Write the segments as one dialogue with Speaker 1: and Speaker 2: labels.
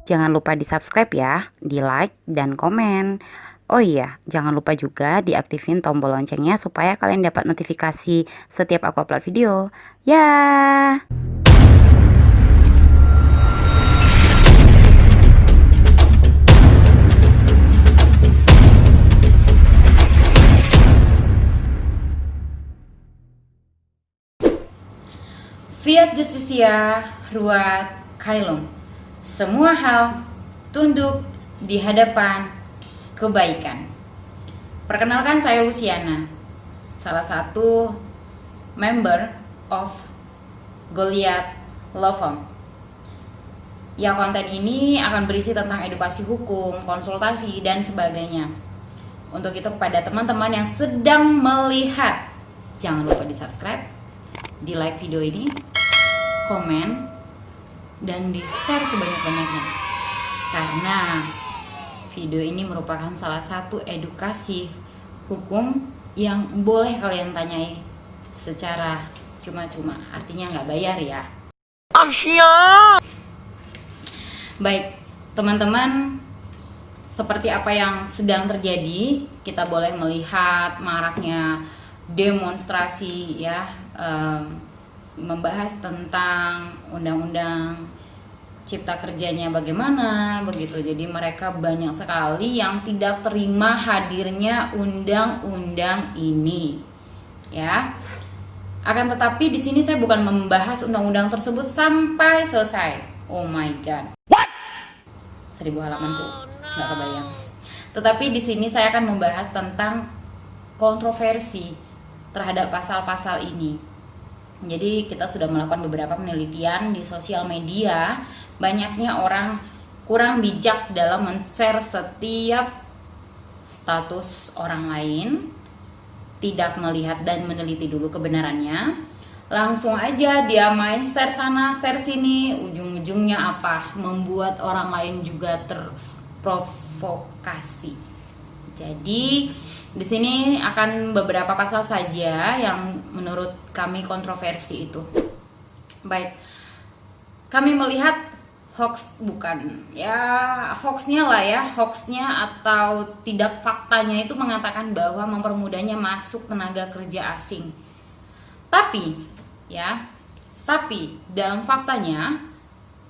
Speaker 1: Jangan lupa di-subscribe ya, di-like dan komen. Oh iya, jangan lupa juga diaktifin tombol loncengnya supaya kalian dapat notifikasi setiap aku upload video. Ya. Fiat Justitia Ruat Caelum. Semua hal tunduk di hadapan kebaikan. Perkenalkan, saya Luciana, salah satu member of Goliath Law Firm. Ya, konten ini akan berisi tentang edukasi hukum, konsultasi, dan sebagainya. Untuk itu kepada teman-teman yang sedang melihat, jangan lupa di subscribe, di like video ini, komen, dan di share sebanyak-banyaknya. Karena video ini merupakan salah satu edukasi hukum yang boleh kalian tanyai secara cuma-cuma, artinya nggak bayar ya. Baik, teman-teman, seperti apa yang sedang terjadi, kita boleh melihat maraknya demonstrasi ya, membahas tentang undang-undang cipta kerjanya bagaimana begitu. Jadi mereka banyak sekali yang tidak terima hadirnya undang-undang ini ya. Akan tetapi di sini saya bukan membahas undang-undang tersebut sampai selesai. Oh my god. What? 1000 halaman tuh, nggak kebayang. Tetapi di sini saya akan membahas tentang kontroversi terhadap pasal-pasal ini. Jadi kita sudah melakukan beberapa penelitian di sosial media. Banyaknya orang kurang bijak dalam men-share setiap status orang lain, tidak melihat dan meneliti dulu kebenarannya. Langsung aja dia main share sana, share sini, ujung-ujungnya apa? Membuat orang lain juga terprovokasi. Jadi di sini akan beberapa pasal saja yang menurut kami kontroversi itu. Baik, kami melihat hoaxnya atau tidak faktanya itu mengatakan bahwa mempermudahnya masuk tenaga kerja asing. Tapi dalam faktanya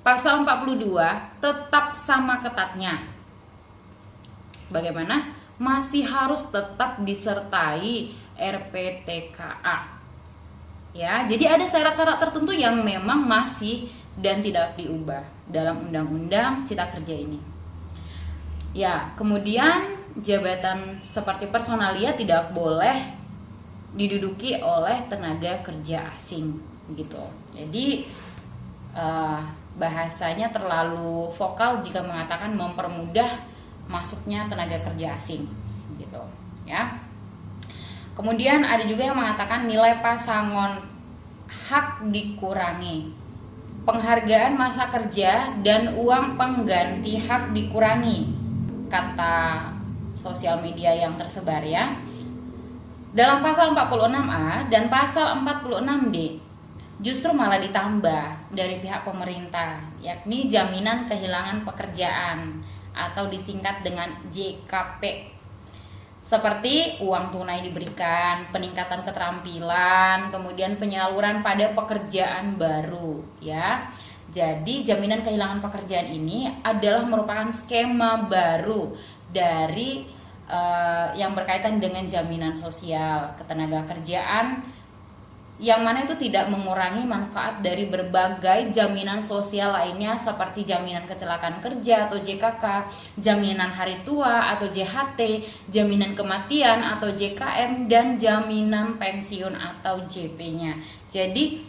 Speaker 1: pasal 42 tetap sama ketatnya. Bagaimana? Masih harus tetap disertai RPTKA. Ya, jadi ada syarat-syarat tertentu yang memang masih dan tidak diubah dalam undang-undang cipta kerja ini. Ya, kemudian jabatan seperti personalia tidak boleh diduduki oleh tenaga kerja asing gitu. Jadi bahasanya terlalu vokal jika mengatakan mempermudah masuknya tenaga kerja asing gitu ya. Kemudian ada juga yang mengatakan nilai pasangon hak dikurangi, penghargaan masa kerja dan uang pengganti hak dikurangi, kata sosial media yang tersebar ya. Dalam pasal 46A dan pasal 46D justru malah ditambah dari pihak pemerintah, yakni jaminan kehilangan pekerjaan atau disingkat dengan JKP, seperti uang tunai diberikan, peningkatan keterampilan, kemudian penyaluran pada pekerjaan baru ya. Jadi jaminan kehilangan pekerjaan ini adalah merupakan skema baru dari yang berkaitan dengan jaminan sosial ketenagakerjaan, yang mana itu tidak mengurangi manfaat dari berbagai jaminan sosial lainnya seperti jaminan kecelakaan kerja atau JKK, jaminan hari tua atau JHT, jaminan kematian atau JKM, dan jaminan pensiun atau JP-nya. Jadi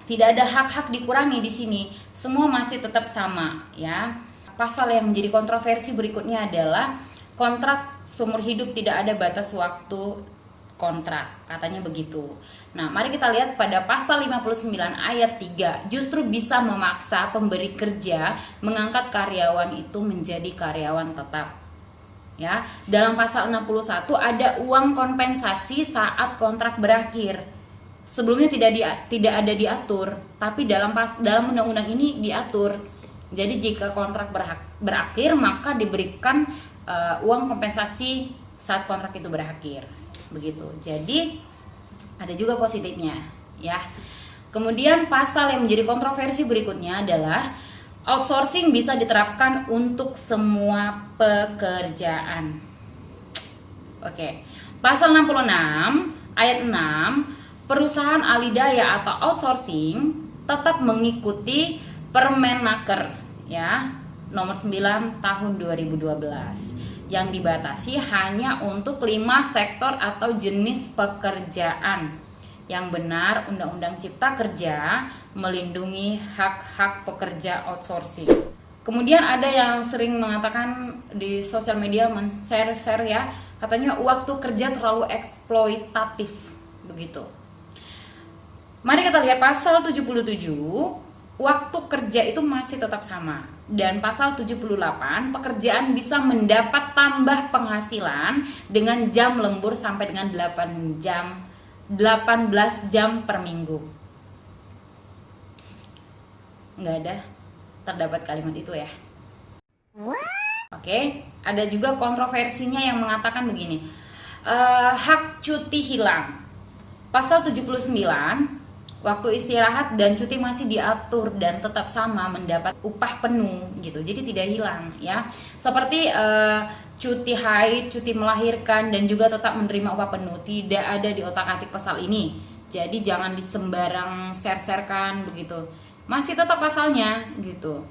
Speaker 1: tidak ada hak-hak dikurangi di sini, semua masih tetap sama ya. Pasal yang menjadi kontroversi berikutnya adalah kontrak seumur hidup, tidak ada batas waktu kontrak, katanya begitu. Nah, mari kita lihat pada pasal 59 ayat 3 justru bisa memaksa pemberi kerja mengangkat karyawan itu menjadi karyawan tetap. Ya, dalam pasal 61 ada uang kompensasi saat kontrak berakhir. Sebelumnya tidak ada diatur, tapi dalam undang-undang ini diatur. Jadi jika kontrak berakhir maka diberikan uang kompensasi saat kontrak itu berakhir. Begitu. Jadi ada juga positifnya, ya. Kemudian pasal yang menjadi kontroversi berikutnya adalah outsourcing bisa diterapkan untuk semua pekerjaan. Oke. Pasal 66 ayat 6, perusahaan alidaya atau outsourcing tetap mengikuti Permenaker ya nomor 9 tahun 2012 yang dibatasi hanya untuk 5 sektor atau jenis pekerjaan. Yang benar, Undang-Undang Cipta Kerja melindungi hak-hak pekerja outsourcing. Kemudian ada yang sering mengatakan di sosial media, men-share ya, katanya waktu kerja terlalu eksploitatif, begitu. Mari kita lihat pasal 77, waktu kerja itu masih tetap sama. Dan pasal 78, pekerjaan bisa mendapat tambah penghasilan dengan jam lembur sampai dengan 18 jam per minggu. Nggak ada terdapat kalimat itu ya. Oke, ada juga kontroversinya yang mengatakan begini, hak cuti hilang. Pasal 79, waktu istirahat dan cuti masih diatur dan tetap sama, mendapat upah penuh gitu. Jadi tidak hilang ya. Seperti cuti haid, cuti melahirkan dan juga tetap menerima upah penuh, tidak ada di otak-atik pasal ini. Jadi jangan disembarang share-sharekan begitu. Masih tetap pasalnya gitu.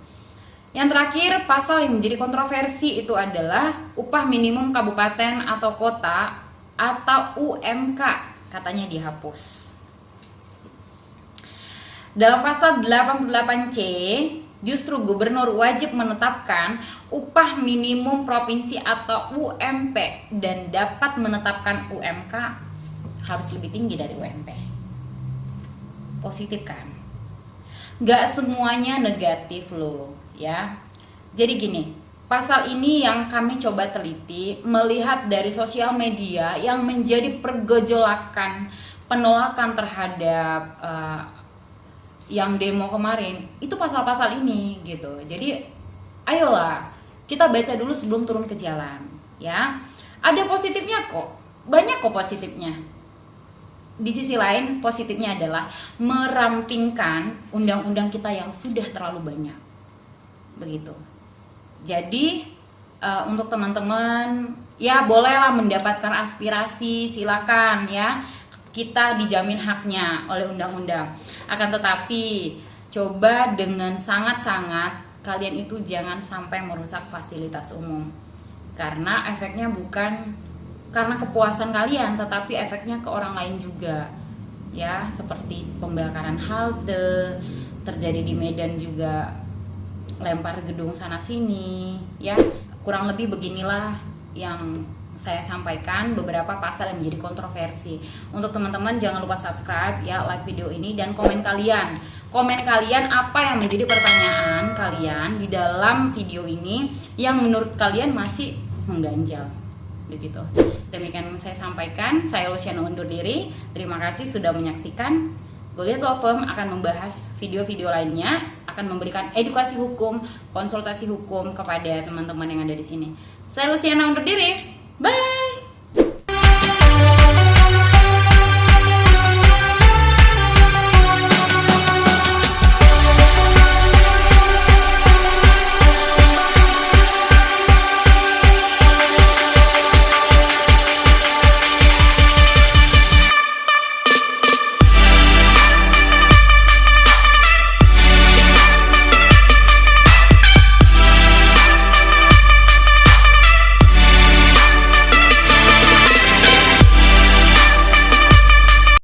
Speaker 1: Yang terakhir, pasal yang menjadi kontroversi itu adalah upah minimum kabupaten atau kota atau UMK, katanya dihapus. Dalam pasal 88C, justru gubernur wajib menetapkan upah minimum provinsi atau UMP dan dapat menetapkan UMK harus lebih tinggi dari UMP. Positif kan? Gak semuanya negatif loh ya. Jadi gini, pasal ini yang kami coba teliti melihat dari sosial media yang menjadi pergejolakan penolakan terhadap yang demo kemarin, itu pasal-pasal ini gitu. Jadi ayolah kita baca dulu sebelum turun ke jalan ya. Ada positifnya kok, banyak kok positifnya. Di sisi lain positifnya adalah merampingkan undang-undang kita yang sudah terlalu banyak begitu. Jadi untuk teman-teman ya bolehlah mendapatkan aspirasi, silakan ya, kita dijamin haknya oleh undang-undang. Akan tetapi coba dengan sangat-sangat kalian itu jangan sampai merusak fasilitas umum, karena efeknya bukan karena kepuasan kalian, tetapi efeknya ke orang lain juga ya, seperti pembakaran halte terjadi di Medan, juga lempar gedung sana sini ya. Kurang lebih beginilah yang saya sampaikan, beberapa pasal yang menjadi kontroversi. Untuk teman-teman jangan lupa subscribe ya, like video ini, dan komen kalian apa yang menjadi pertanyaan kalian di dalam video ini yang menurut kalian masih mengganjal begitu. Demikian yang saya sampaikan. Saya Luciana undur diri. Terima kasih sudah menyaksikan. Goliath Law Firm akan membahas video-video lainnya, akan memberikan edukasi hukum, konsultasi hukum kepada teman-teman yang ada di sini. Saya Luciana undur diri.